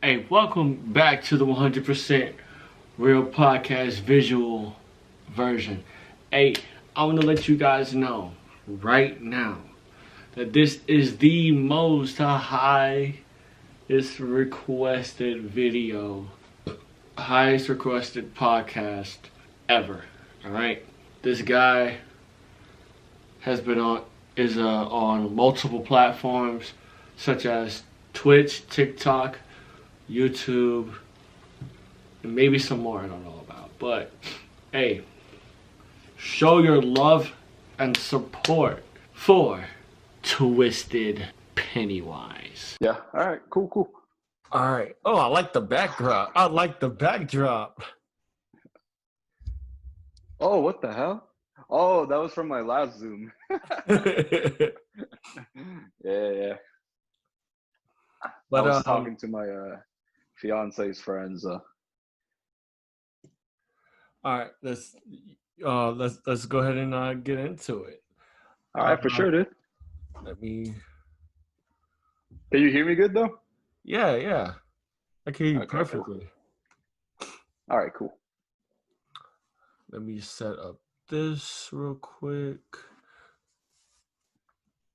Hey, welcome back to the 100% Real Podcast visual version. Hey, I want to let you guys know right now that this is the most highest requested video, highest requested podcast ever. All right, this guy has been on multiple platforms such as Twitch, TikTok, YouTube, and maybe some more I don't know about. But hey, show your love and support for Twisted Pennywise. Yeah. All right. Cool. All right. Oh, I like the backdrop. Oh, what the hell? Oh, that was from my last Zoom. Yeah. But I was talking to my fiance's friends. all right, let's go ahead and get into it. All right, for sure, dude. Let me. Can you hear me good though? Yeah. I can hear you Okay, perfectly. Cool. All right, cool. Let me set up this real quick.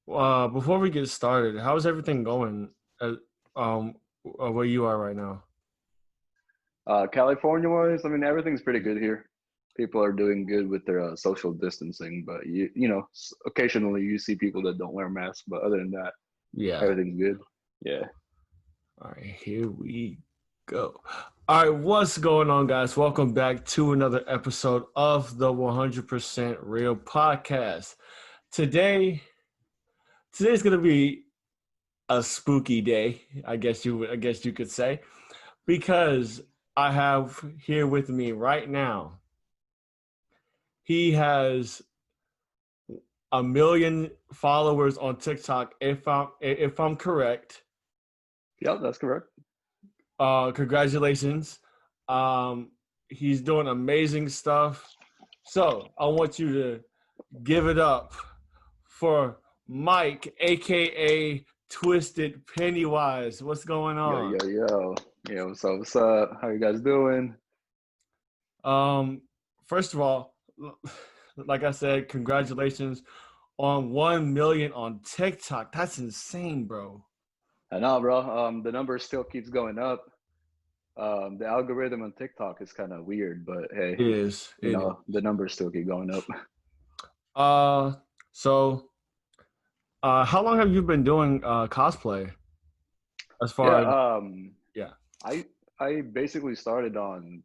Before we get started, how's everything going where you are right now? California-wise, I mean, everything's pretty good here. People are doing good with their social distancing, but you know, occasionally you see people that don't wear masks. But other than that, Yeah. everything's good. Yeah. All right, here we go. All right, what's going on, guys? Welcome back to another episode of the 100% Real Podcast. Today's gonna be a spooky day, I guess you could say, because I have here with me right now. He has 1 million followers on TikTok, if I'm correct. Yep, that's correct. Congratulations. He's doing amazing stuff. So I want you to give it up for Mike, aka Twisted Pennywise. What's going on? Yo. Yeah, what's up? How you guys doing? First of all, like I said, congratulations on 1 million on TikTok. That's insane, bro. I know, bro. The number still keeps going up. The algorithm on TikTok is kind of weird, but hey, It is. The numbers still keep going up. So how long have you been doing cosplay? As far I basically started on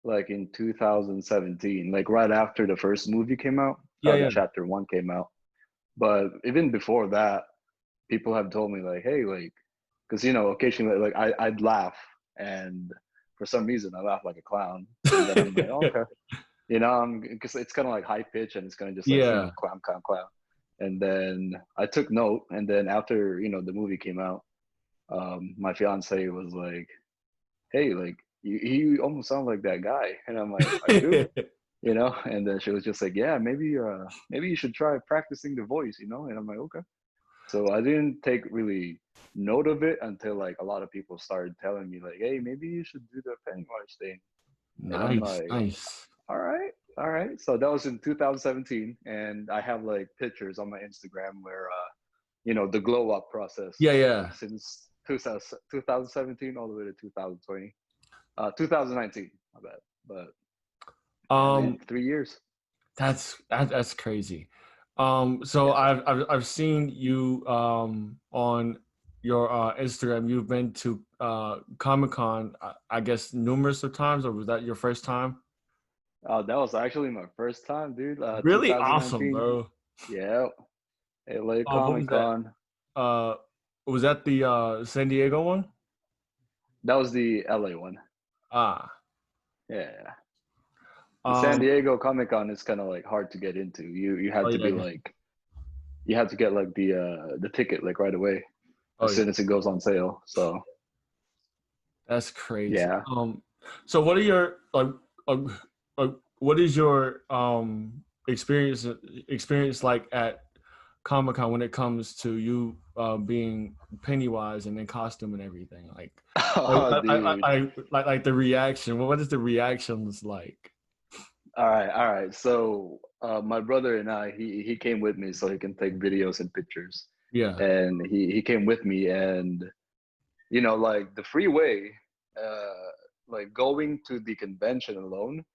like in 2017, like right after the first movie came out. Chapter 1 came out. But even before that, people have told me like, hey, like, because occasionally like I'd laugh, and for some reason I laugh like a clown. And then I'm like, okay, because it's kind of like high pitch and it's kind of just like clown. And then I took note, and then after the movie came out, my fiance was like, hey, like you almost sound like that guy, and I'm like, I do. And then she was just like, yeah, maybe you should try practicing the voice, and I'm like, okay. So I didn't take really note of it until like a lot of people started telling me like, hey, maybe you should do the Pennywise thing. Nice. All right. So that was in 2017, and I have like pictures on my Instagram where the glow up process. Yeah. Since 2017 all the way to 2020. 2019, my bad. But 3 years. That's crazy. So I've seen you on your Instagram. You've been to Comic-Con, I guess, numerous of times, or was that your first time? That was actually my first time, dude. Really awesome, bro. Yeah, LA Comic-Con. Was that the San Diego one? That was the LA one. Yeah. San Diego Comic-Con is kind of like hard to get into. You have to be like, you have to get like the ticket like right away as soon as it goes on sale. So that's crazy. Yeah. So what are your what is your experience like at Comic-Con when it comes to you being Pennywise and in costume and everything? Oh, dude. Like the reaction. What is the reactions like? All right. So my brother and I, he came with me so he can take videos and pictures. Yeah. And he came with me, and like the freeway, like going to the convention alone,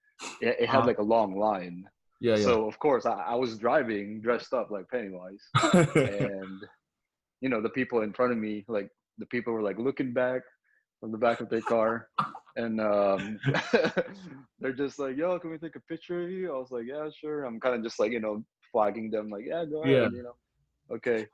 it had like a long line. Yeah, yeah. So of course I was driving dressed up like Pennywise, and the people in front of me, like the people were like looking back from the back of their car, and they're just like, "Yo, can we take a picture of you?" I was like, "Yeah, sure." I'm kind of just like flagging them, like, "Yeah, go Yeah. ahead," Okay.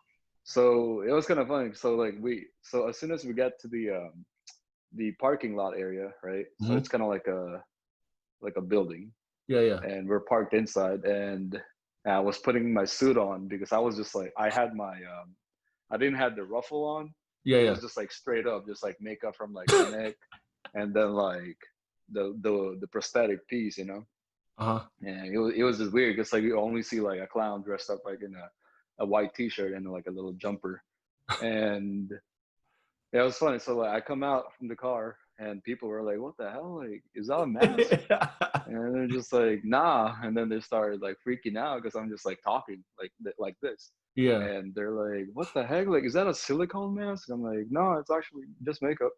So it was kind of funny. So like so as soon as we get to the parking lot area, right? So Mm-hmm. it's kind of like a building, Yeah, yeah. and we're parked inside, and I was putting my suit on because I was just like, I had my I didn't have the ruffle on. Yeah, It yeah. was just like straight up, just like makeup from like the neck, and then like the prosthetic piece, Uh-huh. And it was just weird because like you only see like a clown dressed up like in a white t-shirt and like a little jumper, and yeah, it was funny. So like I come out from the car and people were like, "What the hell? Like, is that a mask?" And they're just like, "Nah." And then they started like freaking out because I'm just like talking like this. Yeah. And they're like, "What the heck? Like, is that a silicone mask?" I'm like, "No, it's actually just makeup."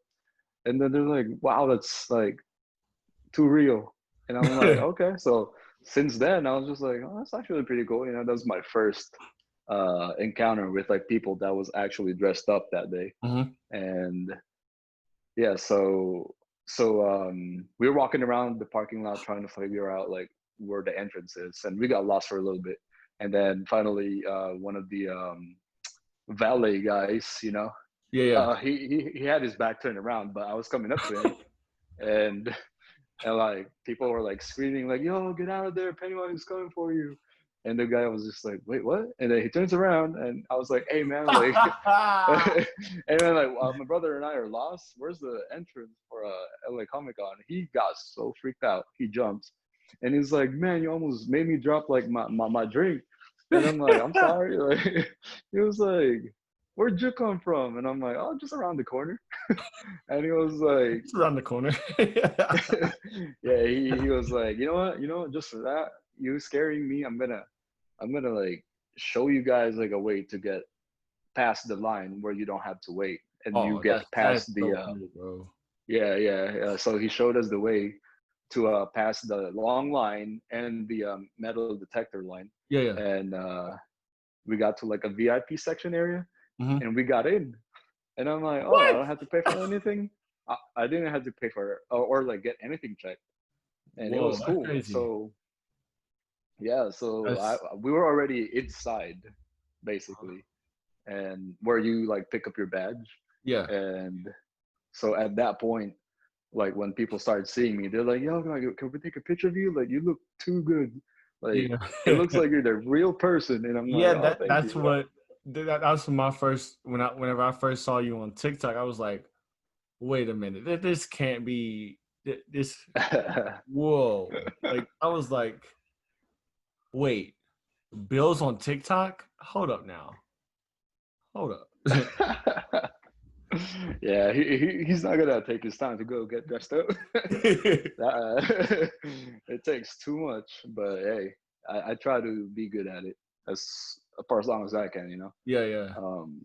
And then they're like, "Wow, that's like too real." And I'm like, "Okay." So since then, I was just like, "Oh, that's actually pretty cool." That was my first encounter with like people that was actually dressed up that day. Mm-hmm. And yeah, so we were walking around the parking lot trying to figure out like where the entrance is, and we got lost for a little bit. And then finally one of the valet guys, Yeah, yeah. he had his back turned around, but I was coming up to him, and like people were like screaming like, "Yo, get out of there, Pennywise is coming for you." And the guy was just like, "Wait, what?" And then he turns around, and I was like, "Hey man, like," and then like my brother and I are lost. Where's the entrance for LA Comic Con? He got so freaked out, he jumped, and he's like, "Man, you almost made me drop like my drink." And I'm like, "I'm sorry." Like, he was like, "Where'd you come from?" And I'm like, "Oh, just around the corner." And he was like, It's around the corner. yeah, he was like, "You know what, just for that, you scaring me, I'm gonna like show you guys like a way to get past the line where you don't have to wait, and you Oh, get that's past the so cool, bro. yeah. So he showed us the way to pass the long line and the metal detector line, Yeah, yeah. and we got to like a VIP section area, Mm-hmm. and we got in. And I'm like, "Oh, I What? don't have to pay for anything." I didn't have to pay for or like get anything checked, and it Whoa, was that's cool. crazy. So yeah, so That's we were already inside basically, and where you like pick up your badge, yeah. and so at that point, like when people started seeing me, they're like, "Yo, like, can we take a picture of you? Like, you look too good. Like, Yeah. it looks like you're the real person." And I'm like, Yeah, "Oh, thank that's you." what that's my first whenever I first saw you on TikTok, I was like, wait a minute, this can't be this. Whoa, like I was like, wait, Bill's on TikTok? Hold up now, hold up. Yeah, he's not gonna take his time to go get dressed up. It takes too much, but hey, I try to be good at it as for as long as I can, Yeah, yeah, Um,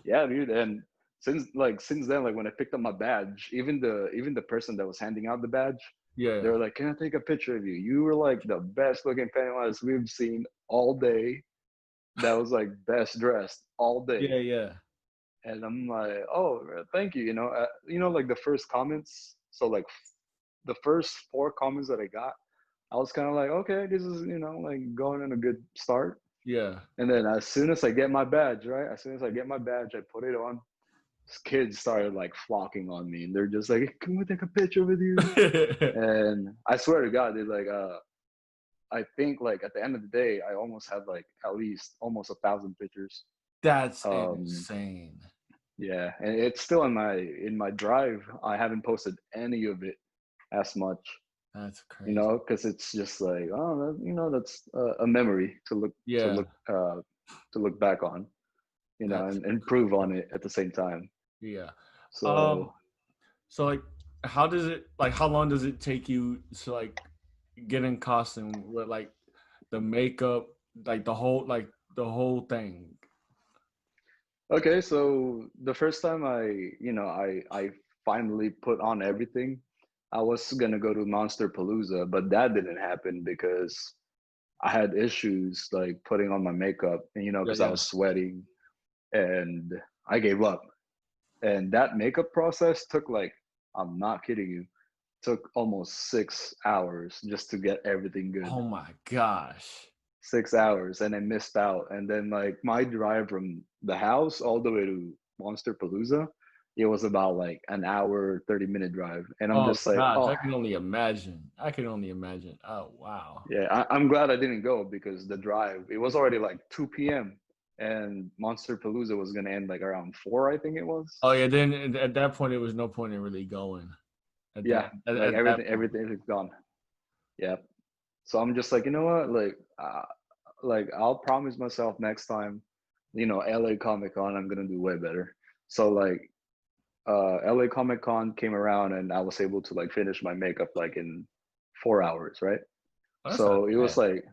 yeah, dude. And since then, like when I picked up my badge, even the person that was handing out the badge, they yeah, were like, "Can I take a picture of you? You were like the best looking Pennywise we've seen all day. That was like best dressed all day." yeah, yeah. And I'm like, "Oh, thank you." Like the first comments. So like the first four comments that I got, I was kind of like, "Okay, this is like going in a good start." Yeah. And then as soon as I get my badge, right? As soon as I get my badge, I put it on. Kids started like flocking on me, and they're just like, "Can we take a picture with you?" And I swear to God, they're like, I think like at the end of the day, I almost have like at least almost 1,000 pictures. That's Um, insane. yeah, and it's still in my drive. I haven't posted any of it as much, That's crazy. because it's just like, oh, that's a memory to look to Yeah. look to look back on, That's and improve on it at the same time. yeah. So So like, how does it like? How long does it take you to like get in costume with like the makeup, like the whole thing? okay, so the first time I finally put on everything, I was gonna go to Monster Palooza, but that didn't happen because I had issues like putting on my makeup, and Yeah, because I yeah. was sweating, and I gave up. And that makeup process took like, I'm not kidding you, took almost 6 hours just to get everything good. Oh my gosh. 6 hours, and I missed out. And then like my drive from the house all the way to Monster Palooza, it was about like an hour, 30-minute drive. And I'm Oh just like, gosh, oh I can only imagine. I can only imagine. Oh wow. yeah, I'm glad I didn't go because the drive, it was already like 2 p.m. and Monster Palooza was gonna end like around 4, I think it was. Oh yeah. Then at that point, it was no point in really going. At Yeah, that like at that point. everything is gone. Yeah. So I'm just like, you know what? Like I'll promise myself next time, LA Comic Con, I'm gonna do way better. So like, LA Comic Con came around, and I was able to like finish my makeup like in 4 hours, right? Oh, that's not So it was bad. like,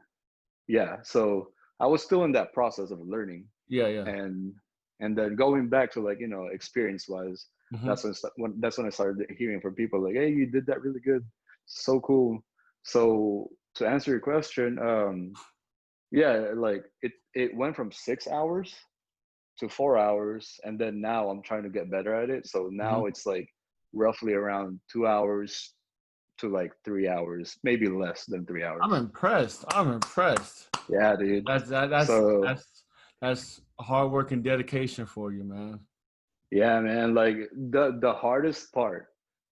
yeah. So I was still in that process of learning, Yeah, yeah. and then going back to like, experience wise, Hmm. that's when I started hearing from people like, hey, you did that really good, so cool. So to answer your question, yeah, like it went from 6 hours to 4 hours, and then now I'm trying to get better at it. So Hmm. now it's like roughly around 2 hours to like 3 hours, maybe less than three I'm hours. impressed. I'm impressed. Yeah, dude. That's that, So that's hard work and dedication for you, man. yeah, man, like the hardest part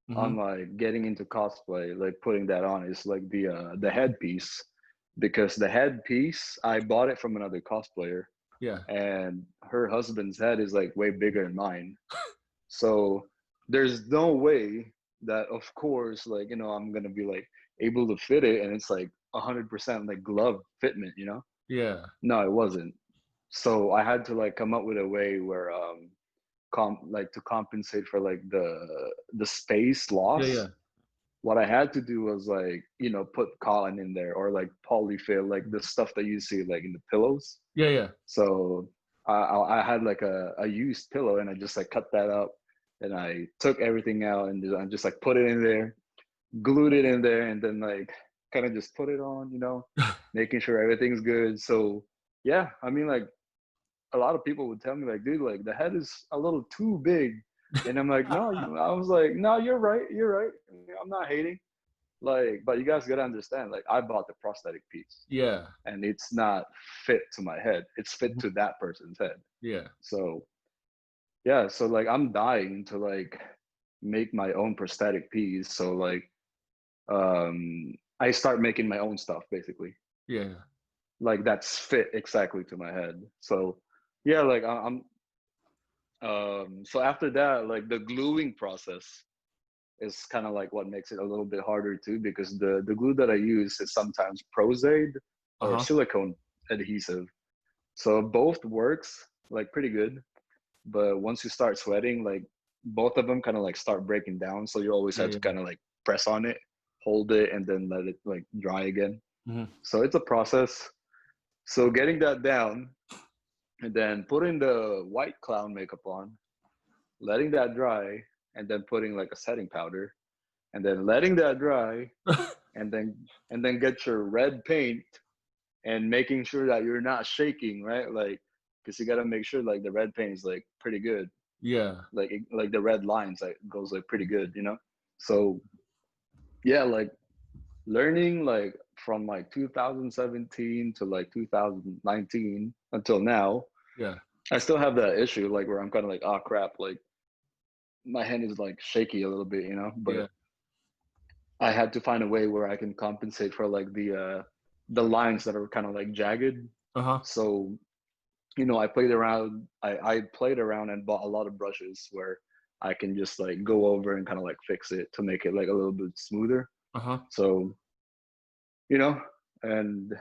Hmm. on like getting into cosplay, like putting that on, is like the headpiece, because the headpiece, I bought it from another cosplayer, Yeah. and her husband's head is like way bigger than mine. So there's no way that, of course, like, I'm gonna be like able to fit it, and it's like 100% like glove fitment. Yeah. No, it wasn't. So I had to like come up with a way where like to compensate for like the space Yeah. Yeah. loss. What I had to do was like, put cotton in there, or like polyfill, like the stuff that you see like in the pillows. Yeah. Yeah. So I had like a used pillow, and I just like cut that up, and I took everything out, and I just like put it in there, glued it in there, and then like kind of just put it on, making sure everything's good. So yeah, I mean, like a lot of people would tell me like, dude, like the head is a little too big, and I'm like, no, I was like, no, you're right. I'm not hating. Like, but you guys gotta understand, like I bought the prosthetic piece, Yeah. and it's not fit to my head. It's fit Mhm. to that person's head. Yeah. So yeah, so like I'm dying to like make my own prosthetic piece. So like I start making my own stuff basically. Yeah. Like that's fit exactly to my head. So yeah, like I'm so after that, like the gluing process is kind of like what makes it a little bit harder too, because the glue that I use is sometimes Prozaid Uh or huh. silicone adhesive. So both works like pretty good, but once you start sweating, like both of them kind of like start breaking down. So you always Yeah. have to Yeah. kind of like press on it, hold it, and then let it like dry again. Hmm. So it's a process. So getting that down, and then putting the white clown makeup on, letting that dry, and then putting like a setting powder, and then letting that dry, and then get your red paint, and making sure that you're not shaking, right? Like, because you got to make sure like the red paint is like pretty good, Yeah. like the red lines like goes like pretty good. So yeah, like learning like from like 2017 to like 2019 until now, Yeah. I still have that issue like where I'm kind of like, oh crap, like my hand is like shaky a little bit. But Yeah. I had to find a way where I can compensate for like the lines that are kind of like jagged. Uh huh. So I played around and bought a lot of brushes where I can just like go over and kind of like fix it to make it like a little bit smoother. Uh huh. So you know and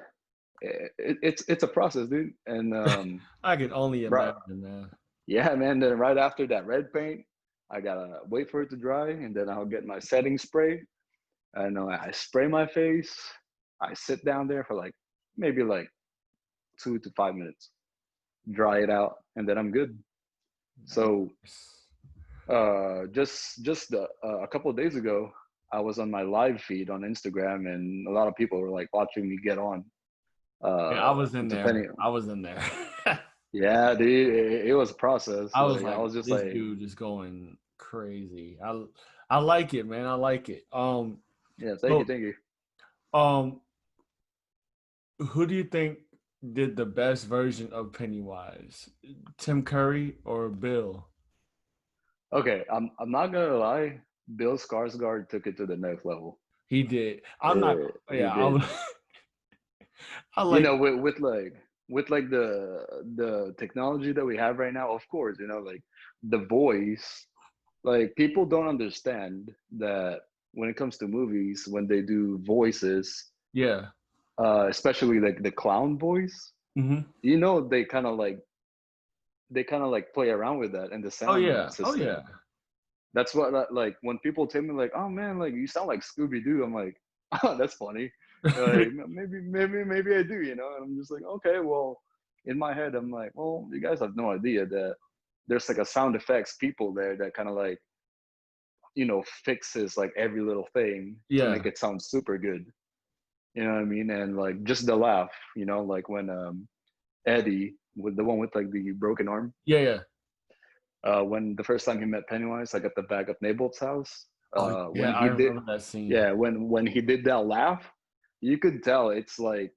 it's a process, dude. And I can only right, imagine, man. yeah, man. Then right after that red paint, I gotta wait for it to dry, and then I'll get my setting spray. And I spray my face. I sit down there for like maybe like 2 to 5 minutes, dry it out, and then I'm good. So just a couple of days ago, I was on my live feed on Instagram, and a lot of people were like watching me get on. Yeah, I was in Into there. Penny. I was in there. Yeah, dude, it was a process. I was Like I like, was just this like, dude is going crazy. I like it, man. I like it. yeah, So thank you. um, who do you think did the best version of Pennywise? Tim Curry or Bill? Okay, I'm not gonna lie. Bill Skarsgård took it to the next level. He did. I'm not. He Yeah, I did. was. I You like. know, with like the technology that we have right now, of course, like the voice, like people don't understand that when it comes to movies, when they do voices, Yeah. especially like the clown voice, Mm-hmm. they kind of like play around with that and the Oh sound yeah. Oh system. yeah. That's what like when people tell me like, oh man, like you sound like Scooby Doo. I'm like, oh, that's funny. Like maybe I do, and I'm just like, okay, well, in my head, I'm like, well, you guys have no idea that there's like a sound effects people there that kind of like, fixes like every little thing to Yeah. make it sound super good. You know what I mean? And like just the laugh, like when Eddie, with the one with like the broken arm, Yeah. Yeah. when the first time he met Pennywise, like at the back of Nabolt's house, Oh yeah. when I he did, remember that scene. yeah, when he did that laugh, you could tell it's like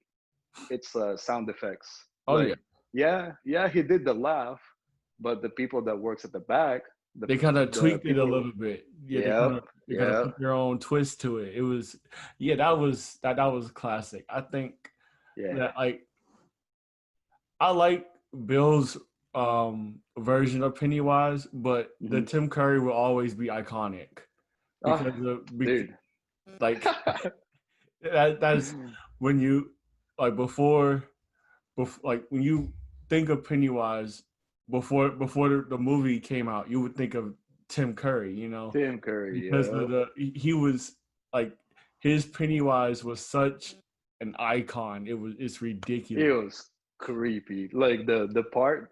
it's sound effects. Oh yeah. Like, yeah, he did the laugh, but the people that works at the back, They kind of the tweaked it a people, little bit. Yeah, yep, they kind of yep, put their own twist to it. It was, yeah, that was classic. I think yeah. that I like Bill's version of Pennywise, but the Mm-hmm. Tim Curry will always be iconic Oh, because dude. like that's when you like before like when you think of Pennywise before the movie came out, you would think of Tim Curry, Tim Curry, because yep. he was like his Pennywise was such an icon. It's It ridiculous. was creepy. Like the part,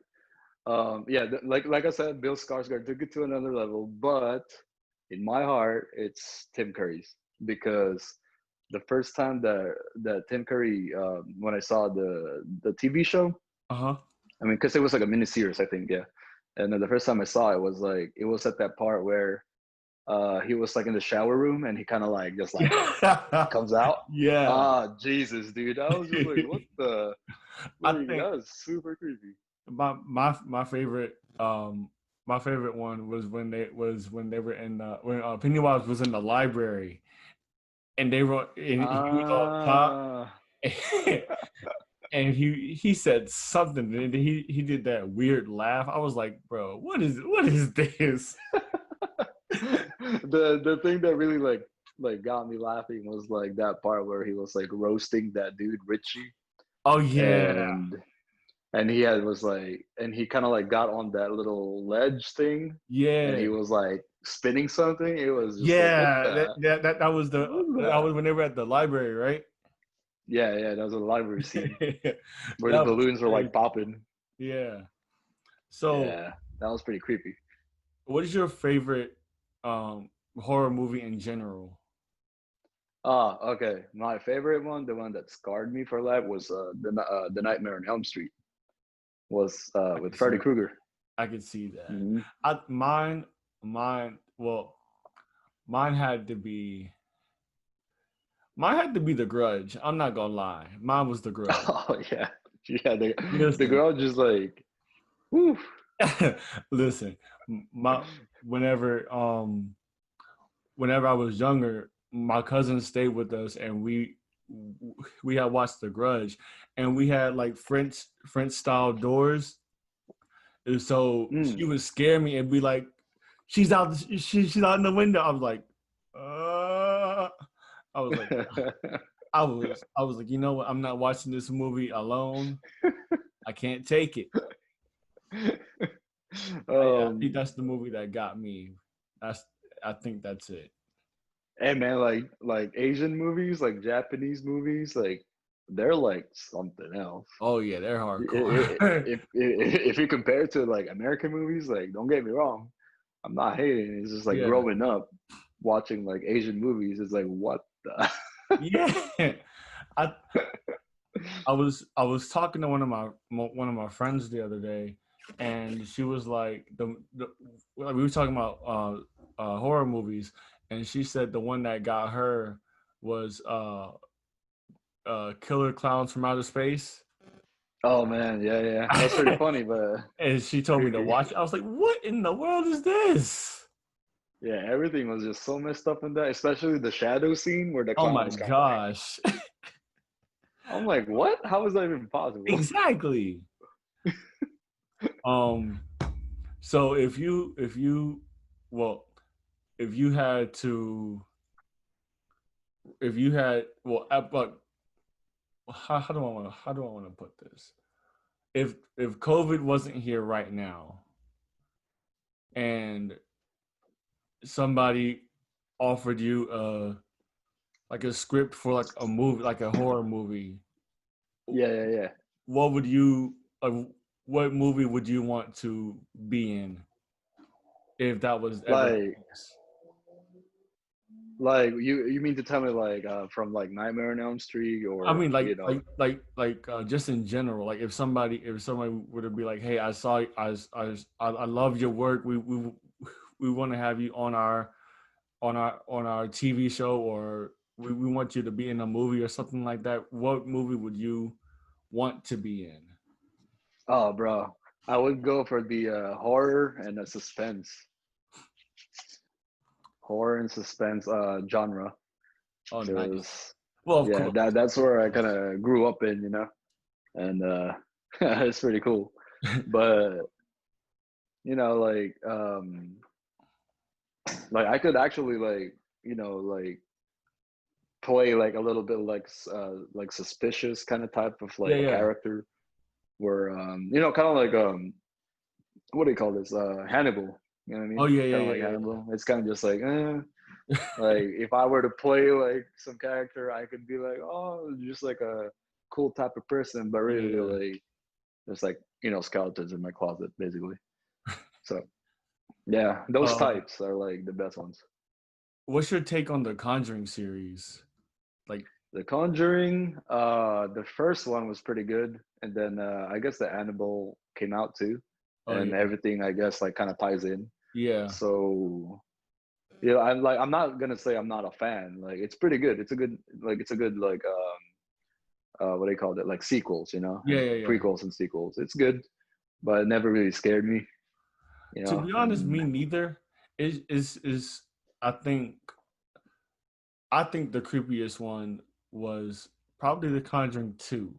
yeah, like I said, Bill Skarsgård took it to another level, but in my heart, it's Tim Curry's because the first time that Tim Curry, when I saw the TV show, Uh-huh. I mean, because it was like a mini series, I think, yeah. And then the first time I saw it was like it was at that part where he was like in the shower room and he kind of like just like comes out. Yeah. Ah, Jesus, dude, I was just like, what the? I Like think that was super creepy. my favorite my favorite one was when they were in when Pennywise was in the library and they were and he was on top Ah, and he said something and he did that weird laugh. I was like, bro, what is this? the thing that really like got me laughing was like that part where he was like roasting that dude Richie, Oh yeah. and he had was like, and he kind of like got on that little ledge thing, and Yeah. he was like spinning something. It was just like, Yeah, that was what was that? when they were at the library, right? Yeah, that was a library scene That where the was balloons were like crazy. popping. Yeah. So, Yeah, that was pretty creepy. what is your favorite horror movie in general? Ah, okay. My favorite one, the one that scarred me for life, was the Nightmare on Elm Street. Was I with could Freddy see Krueger. I could see that. Mm-hmm. Mine well, mine had to be mine had to be The Grudge. I'm not gonna lie. Mine was The Grudge. Oh yeah, yeah. The Listen. girl just like, whew. Listen, my whenever whenever I was younger, my cousin stayed with us, and we had watched The Grudge, and we had like French style doors, and so she Mm. would scare me and be like, she's out in the window." I was like, I was like, I was like, you know what? I'm not watching this movie alone. I can't take it. I think that's the movie that got me. I think that's it. Hey man, like Asian movies, like Japanese movies, like they're like something else. Oh yeah, they're If hardcore. if you compare it to like American movies, like don't get me wrong, I'm not hating. It's just like Yeah, growing up watching like Asian movies. It's like what the. yeah. I I was talking to one of my friends the other day, and she was like like we were talking about horror movies, and she said the one that got her was Killer Clowns from Outer Space. Oh man, yeah, that was pretty funny, but And she told me to creepy. watch it. I was like, what in the world is this? Yeah, everything was just so messed up in that, especially the shadow scene where the Oh clown my was kind of like. gosh. I'm like, what? How is that even possible? Exactly. Um so well if you had to if you had well but how do I want to put this? If COVID wasn't here right now and somebody offered you like a script for like a movie, like a horror movie, Yeah. what would you what movie would you want to be in if that was ever the Like, case? like you mean to tell me like from like Nightmare on Elm Street I or mean, just in general. Like, if somebody were to be like, "Hey, I saw, I love your work. We want to have you on our TV show, or we want you to be in a movie or something like that." What movie would you want to be in? oh bro, I would go for the horror and suspense genre Oh, nice. because Well, of yeah, course. that's where I kind of grew up in, and it's pretty cool. But like I could actually like play like a little bit like suspicious kind of type of Yeah, like yeah. character where kind of like what do you call this Hannibal, you know what I Oh, mean, yeah, yeah, kind of yeah, like yeah, Hannibal. It's kind of just like if I were to play like some character, I could be like, oh, just like a cool type of person, but yeah, really yeah. like there's like skeletons in my closet basically. So yeah, those Um, types are like the best ones. what's your take on the Conjuring series? Like, The Conjuring, the first one was pretty good, and then I guess the Annabelle came out too, oh and yeah, everything I guess like kind of ties in. yeah, So I'm not gonna say I'm not a fan. Like it's pretty good. It's a good like what do you call it? Like sequels, yeah, and yeah, yeah. prequels and sequels. It's good, but it never really scared me, To be honest, and me neither. Is I think I think the creepiest one was probably The Conjuring 2,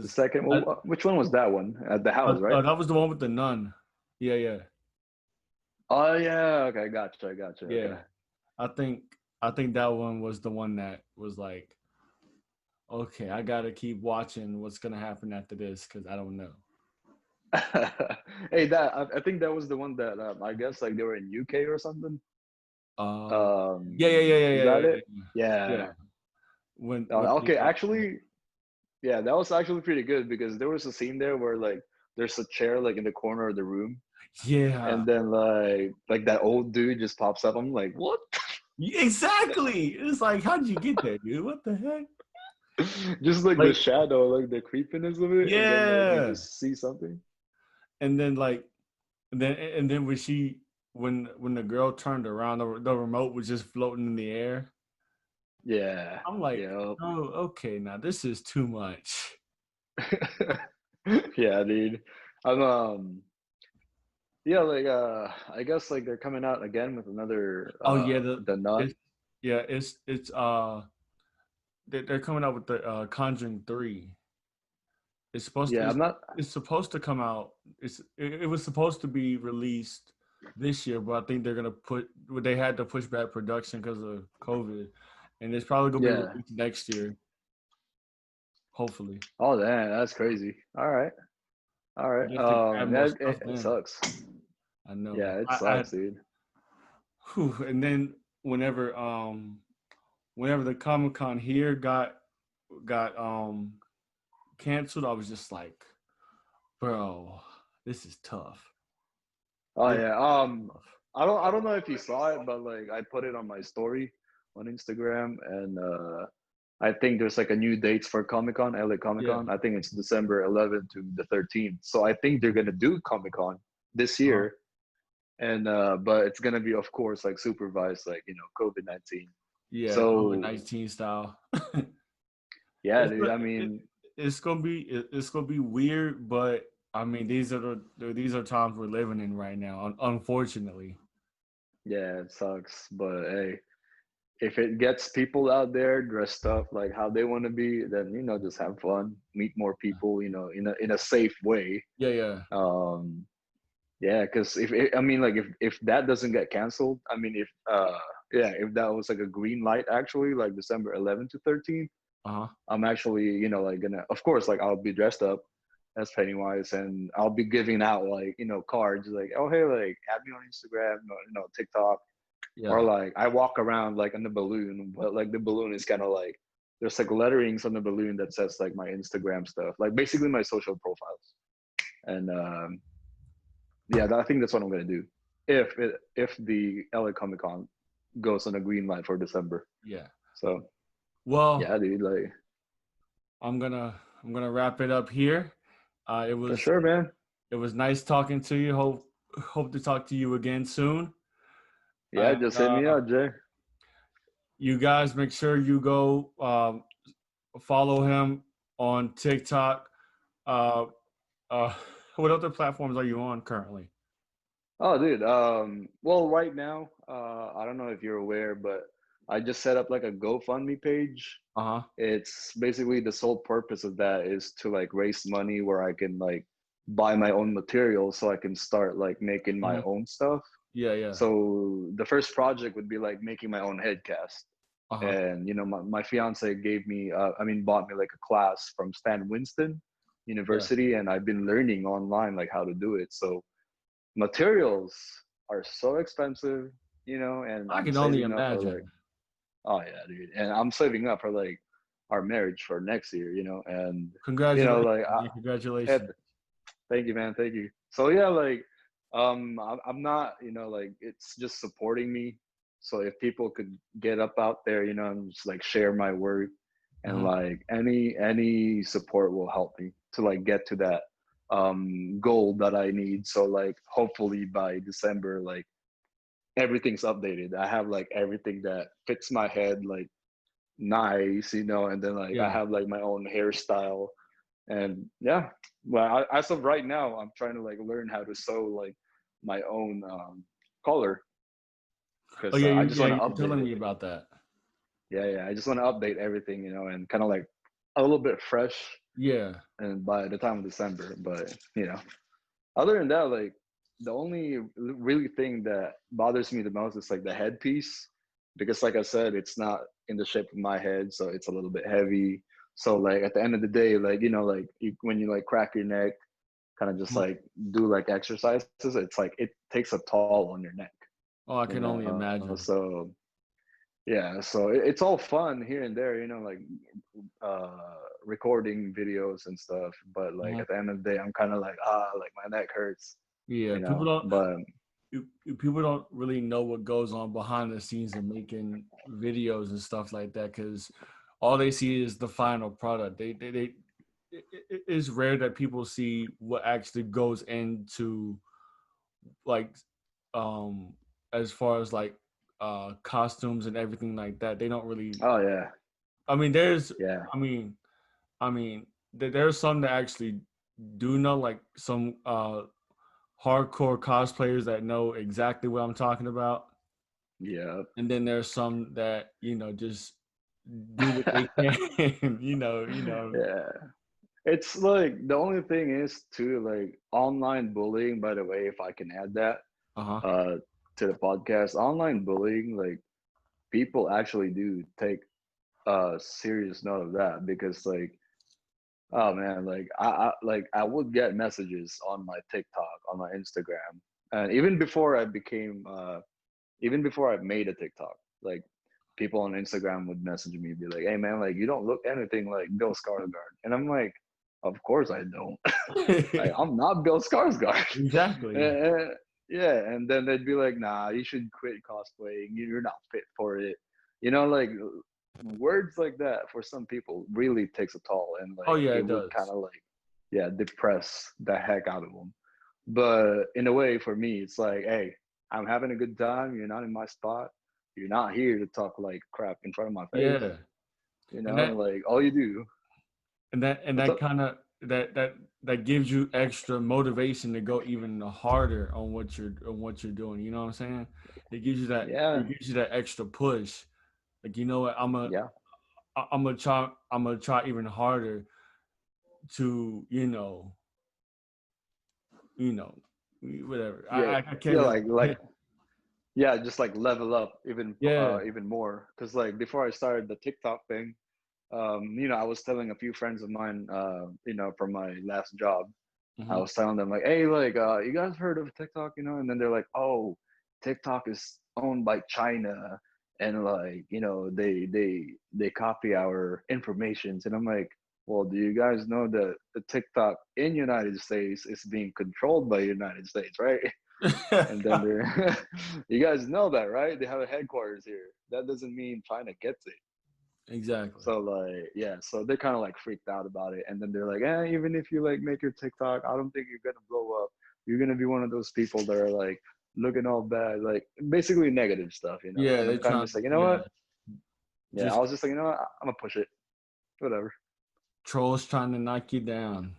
the because second one, which one was that one? At the house, right? that was the one with the nun. Yeah, yeah, Oh yeah, okay, gotcha. Okay. yeah. I think I think that one was the one that was like, okay, I gotta keep watching what's gonna happen after this because I don't know. Hey, I think that was the one that I guess like they were in UK or something. Uh, yeah, yeah, yeah, yeah, Is yeah, that yeah, it? yeah. Yeah. Yeah. When Okay, actually, yeah, that was actually pretty good because there was a scene there where like there's a chair like in the corner of the room, yeah, and then like that old dude just pops up. I'm like, what? exactly. It's like, how did you get there, dude? What the heck? Just like the Like, shadow, like the creepiness of it, and then like you yeah. just see something. And then like, and then when the girl turned around, the remote was just floating in the air. Yeah, I'm like, yeah. oh, okay, now this is too much. Yeah, dude. I'm yeah, like I guess like they're coming out again with another Oh yeah, the Nun. it's yeah, it's they're coming out with the Conjuring 3. It's supposed to Yeah, I'm not. it's supposed to come out. It was supposed to be released this year, but I think they're gonna they had to push back production because of COVID, and it's probably gonna be Yeah. released next year, hopefully. Oh damn, that's crazy. All right. All right. Just to add more Yeah, stuff it in. sucks. I know. Yeah, it I sucks, dude. and then whenever the Comic Con here got canceled, I was just like, bro, this is tough. Oh This yeah. is tough. I don't know if you saw it, but like I put it on my story on Instagram, and I think there's like a new dates for Comic Con, LA Comic Yeah. Con. I think it's December 11th to the 13th. So I think they're gonna do Comic Con this Uh-huh. year, and but it's gonna be, of course, like supervised, like COVID-19. Yeah, So COVID-19 style. yeah, it's dude. go- I it, mean, it's gonna be weird, but I mean these are times we're living in right now. Unfortunately. yeah, it sucks, but hey, if it gets people out there dressed up like how they want to be, then just have fun, meet more people, in a safe way. Yeah, yeah. Um, yeah, because I mean, like if that doesn't get canceled, I mean, if yeah, if that was like a green light, actually, like December 11th to 13th, Uh-huh. I'm actually like gonna, of course, like I'll be dressed up as Pennywise, and I'll be giving out like cards like, oh hey, like add me on Instagram, TikTok. Or Yeah. like I walk around like on the balloon, but like the balloon is kind of like there's like letterings on the balloon that says like my Instagram stuff, like basically my social profiles. And yeah, I think that's what I'm gonna do if the LA Comic Con goes on a green light for December. Yeah. So Well, yeah, dude, like I'm gonna wrap it up here. It for was sure, man. it was nice talking to you. Hope to talk to you again soon. Yeah, And just hit me up, Jay. you guys make sure you go follow him on TikTok. Uh, uh, what other platforms are you on currently? Oh, dude. Well, right now, I don't know if you're aware, but I just set up like a GoFundMe page. Uh huh. It's basically the sole purpose of that is to like raise money where I can like buy my own materials so I can start like making my Hmm. own stuff. Yeah, yeah. So the first project would be like making my own headcast. Uh huh. And my fiance gave me bought me like a class from Stan Winston Yeah. University, and I've been learning online like how to do it. So materials are so expensive, and I I'm can only saving up for like, imagine. oh yeah, dude, and I'm saving up for like our marriage for next year, and Congratulations, like, man. Congratulations. Ed, thank you, man, thank you. So yeah, like, I'm not, like it's just supporting me. So if people could get up out there, and just like share my work, and Uh-huh. like any support will help me to like get to that goal that I need. So like hopefully by December, like everything's updated. I have like everything that fits my head, like nice, and then like I Yeah. have like my own hairstyle. And yeah, well, as of right now, I'm trying to like learn how to sew like my own collar, Oh because yeah, I just want to you were update telling it. me about that. Yeah, I just want to update everything, and kind of like a little bit fresh, Yeah. and by the time of December. But other than that, like the only really thing that bothers me the most is like the headpiece, because like I said, it's not in the shape of my head, so it's a little bit heavy. So like at the end of the day, like like when you like crack your neck, kind of just Mhm. like do like exercises, it's like it takes a toll on your neck, Oh, I can only imagine. So yeah, so it's all fun here and there, like recording videos and stuff. But like Mhm. at the end of the day, I'm kind of like like my neck hurts, Yeah, people don't But people don't really know what goes on behind the scenes of making videos and stuff like that because all they see is the final product. It's rare that people see what actually goes into like um as far as like costumes and everything like that. They don't really. oh yeah, I mean, there's. yeah, I mean, there's some that actually do know, like some hardcore cosplayers that know exactly what I'm talking about. yeah. And then there's some that just do what they can. Yeah. It's like the only thing is too, like online bullying, by the way, if I can add that Uh huh. uh to the podcast, online bullying, like people actually do take serious note of that, because like, oh man, like I would get messages on my TikTok, on my Instagram, and even before I made a TikTok, like people on Instagram would message me, be like, "Hey man, like you don't look anything like Bill Skarsgård," and I'm like, "Of course I don't. Like I'm not Bill Skarsgård." Exactly. Yeah, and then they'd be like, "Nah, you should quit cosplaying. You're not fit for it." You know, like words like that for some people really takes a toll, and Oh like yeah, it it would kind does. of like, yeah, depress the heck out of them. But in a way, for me, it's like, hey, I'm having a good time. You're not in my spot. You're not here to talk like crap in front of my face. Yeah, You and know, that like all you do. and What's that up? kind of that gives you extra motivation to go even harder on what you're doing. You know what I'm saying? Yeah, it gives you that extra push. Like, you know what, yeah, I'm gonna try even harder to, you know, whatever. yeah, I can't yeah. really. Yeah, just like level up Yeah. even more. Because like before I started the TikTok thing, I was telling a few friends of mine, from my last job, I Hmm. was telling them like, hey, like, you guys heard of TikTok, and then they're like, oh, TikTok is owned by China, and like, they copy our informations, and I'm like, well, do you guys know that the TikTok in United States is being controlled by United States, right? And then they're, you guys know that, right? They have a headquarters here. That doesn't mean China gets it. Exactly. So like, yeah, so they're kind of like freaked out about it, and then they're like, even if you like make your TikTok, I don't think you're gonna blow up. You're gonna be one of those people that are like looking all bad, like basically negative stuff. Yeah, And they're I'm kind of trying. just like, you know Yeah, what? Yeah, I just was just like, you know what? I'm gonna push it. Whatever. trolls trying to knock you down.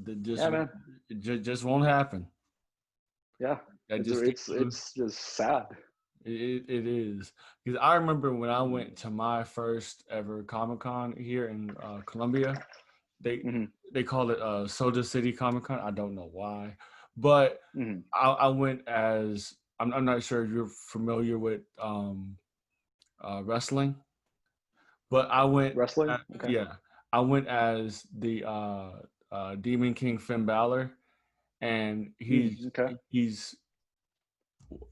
That Yeah, man. just won't happen. Yeah, That it's just keep it's doing. it's just sad. It is, because I remember when I went to my first ever Comic Con here in Columbia. They Hmm. they call it Soda City Comic Con. I don't know why, but Hmm. I went as I'm not sure if you're familiar with wrestling, but I went. Wrestling. Okay. Yeah, I went as the Demon King Finn Balor, and Okay. he's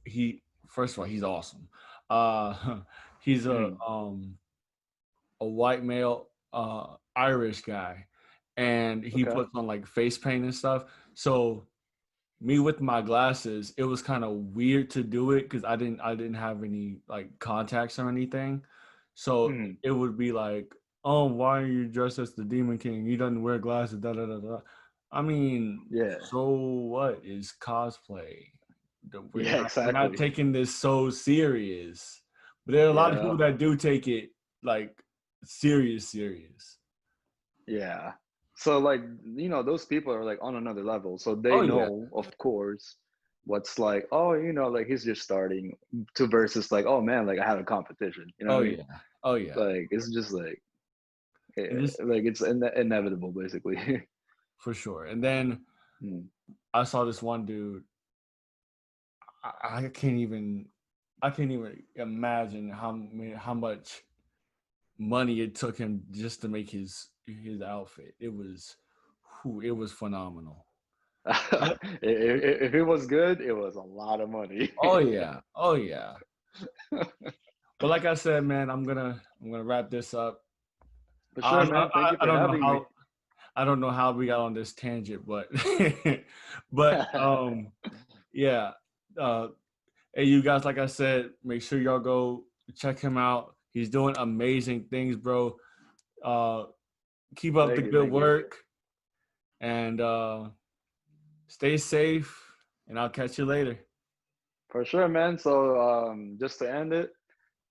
he first of all, he's awesome. Uh, he's Hmm. a white male Irish guy, and he Okay. puts on like face paint and stuff. So me with my glasses, it was kind of weird to do it because I didn't have any like contacts or anything. So Hmm. it would be like, oh, why are you dressed as the Demon King? He doesn't wear glasses. Da da da da. I mean, Yeah. so what is cosplay? Yeah. We're not Exactly. taking this so serious, but there are a lot of Yeah. people that do take it like serious. Yeah. So like, those people are like on another level. So they Oh yeah, know, of course, what's like, oh, like he's just starting, to versus like, oh man, like I have a competition. You know what oh I yeah, mean? oh yeah. Like it's just like, And just like it's inevitable basically. for sure. And then Hmm. I saw this one dude. I can't even imagine how much money it took him just to make his outfit. It was phenomenal. If it was good, it was a lot of money. Oh yeah, oh yeah. But like I said, man, I'm gonna wrap this up. For sure, man. Thank you I for don't know having me. how we got on this tangent, but but yeah. Uh, Hey, you guys, like I said, make sure y'all go check him out. He's doing amazing things, bro. Uh, keep up the Thank you, good thank you. work and stay safe. And I'll catch you later. For sure, man. So just to end it,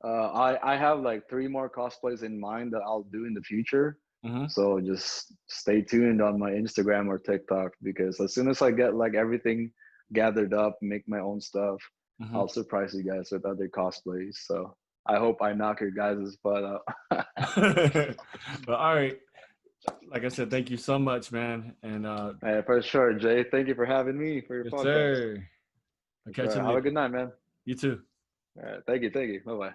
I have like three more cosplays in mind that I'll do in the future. Mm-hmm. So just stay tuned on my Instagram or TikTok, because as soon as I get like everything gathered up, make my own stuff, Mm-hmm. I'll surprise you guys with other cosplays. So I hope I knock your guys' butt out. But all right, like I said, thank you so much, man. And For sure, Jay. Thank you for having me for your yes, podcast. sir. I'll For catch you sure. Have a later. good night, man. You too. All right. Thank you. Thank you. Bye bye.